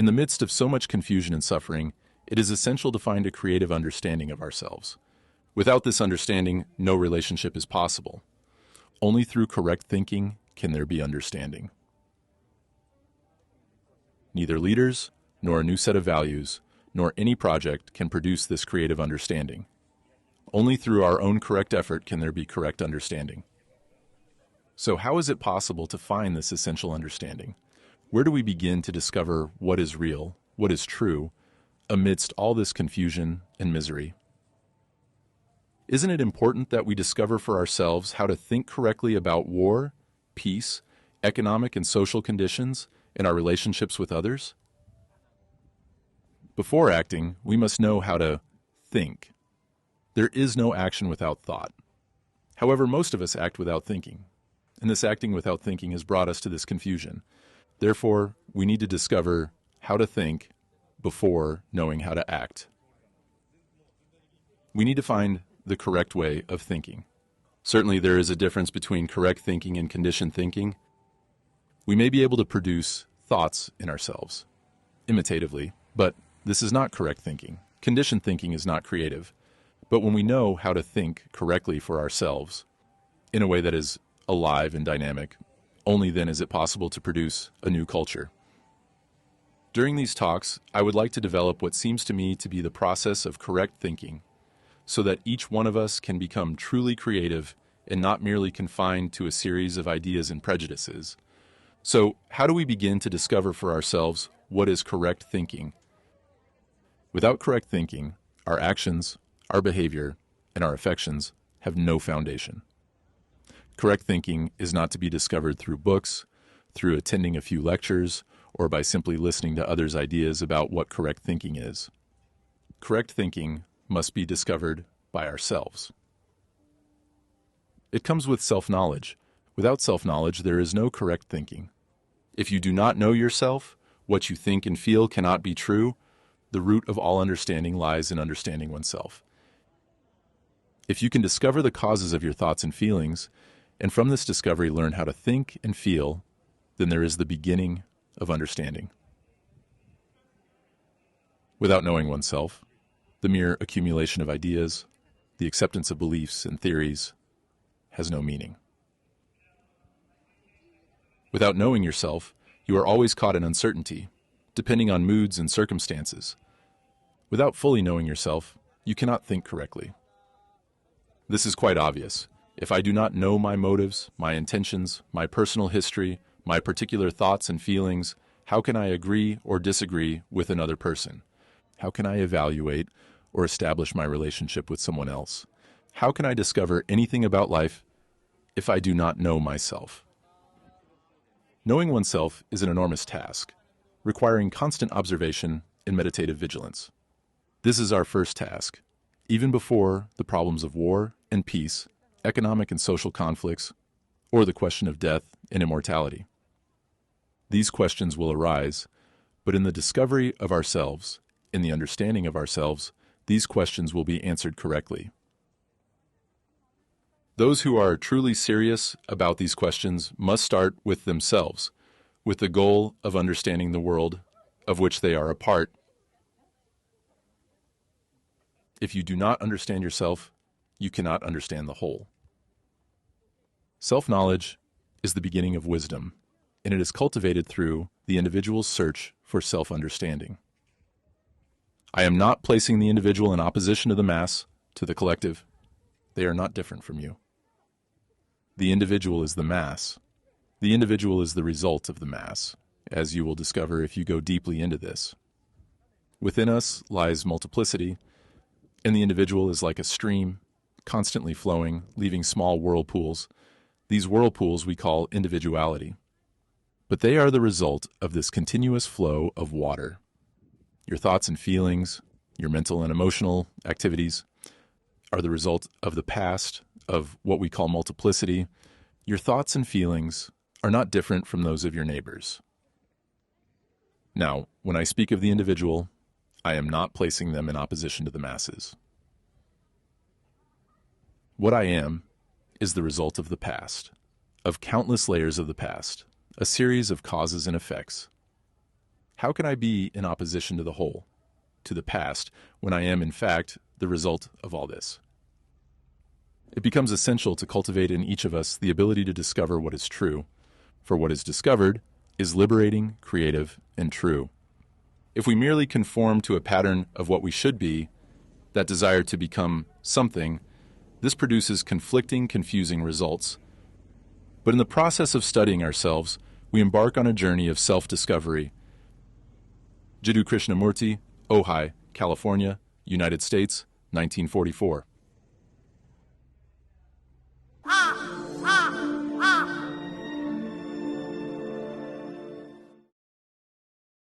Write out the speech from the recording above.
In the midst of so much confusion and suffering, it is essential to find a creative understanding of ourselves. Without this understanding, no relationship is possible. Only through correct thinking can there be understanding. Neither leaders, nor a new set of values, nor any project can produce this creative understanding. Only through our own correct effort can there be correct understanding. So how is it possible to find this essential understanding? Where do we begin to discover what is real, what is true, amidst all this confusion and misery? Isn't it important that we discover for ourselves how to think correctly about war, peace, economic and social conditions, and our relationships with others? Before acting, we must know how to think. There is no action without thought. However, most of us act without thinking, and this acting without thinking has brought us to this confusion. Therefore, we need to discover how to think before knowing how to act. We need to find the correct way of thinking. Certainly, there is a difference between correct thinking and conditioned thinking. We may be able to produce thoughts in ourselves, imitatively, but this is not correct thinking. Conditioned thinking is not creative. But when we know how to think correctly for ourselves, in a way that is alive and dynamic, only then is it possible to produce a new culture. During these talks, I would like to develop what seems to me to be the process of correct thinking, so that each one of us can become truly creative and not merely confined to a series of ideas and prejudices. So, how do we begin to discover for ourselves what is correct thinking? Without correct thinking, our actions, our behavior, and our affections have no foundation. Correct thinking is not to be discovered through books, through attending a few lectures, or by simply listening to others' ideas about what correct thinking is. Correct thinking must be discovered by ourselves. It comes with self-knowledge. Without self-knowledge, there is no correct thinking. If you do not know yourself, what you think and feel cannot be true. The root of all understanding lies in understanding oneself. If you can discover the causes of your thoughts and feelings, and from this discovery learn how to think and feel, then there is the beginning of understanding. Without knowing oneself, the mere accumulation of ideas, the acceptance of beliefs and theories, has no meaning. Without knowing yourself, you are always caught in uncertainty, depending on moods and circumstances. Without fully knowing yourself, you cannot think correctly. This is quite obvious. If I do not know my motives, my intentions, my personal history, my particular thoughts and feelings, how can I agree or disagree with another person? How can I evaluate or establish my relationship with someone else? How can I discover anything about life if I do not know myself? Knowing oneself is an enormous task, requiring constant observation and meditative vigilance. This is our first task, even before the problems of war and peace, economic and social conflicts, or the question of death and immortality. These questions will arise, but in the discovery of ourselves, in the understanding of ourselves, these questions will be answered correctly. Those who are truly serious about these questions must start with themselves, with the goal of understanding the world of which they are a part. If you do not understand yourself, you cannot understand the whole. Self-knowledge is the beginning of wisdom, and it is cultivated through the individual's search for self-understanding. I am not placing the individual in opposition to the mass, to the collective. They are not different from you. The individual is the mass. The individual is the result of the mass, as you will discover if you go deeply into this. Within us lies multiplicity, and the individual is like a stream, constantly flowing, leaving small whirlpools. These whirlpools we call individuality. But they are the result of this continuous flow of water. Your thoughts and feelings, your mental and emotional activities are the result of the past, of what we call multiplicity. Your thoughts and feelings are not different from those of your neighbors. Now, when I speak of the individual, I am not placing them in opposition to the masses. What I am is the result of the past, of countless layers of the past, a series of causes and effects. How can I be in opposition to the whole, to the past, when I am, in fact, the result of all this? It becomes essential to cultivate in each of us the ability to discover what is true, for what is discovered is liberating, creative, and true. If we merely conform to a pattern of what we should be, that desire to become something, this produces conflicting, confusing results. But in the process of studying ourselves, we embark on a journey of self-discovery. Jiddu Krishnamurti, Ojai, California, United States, 1944.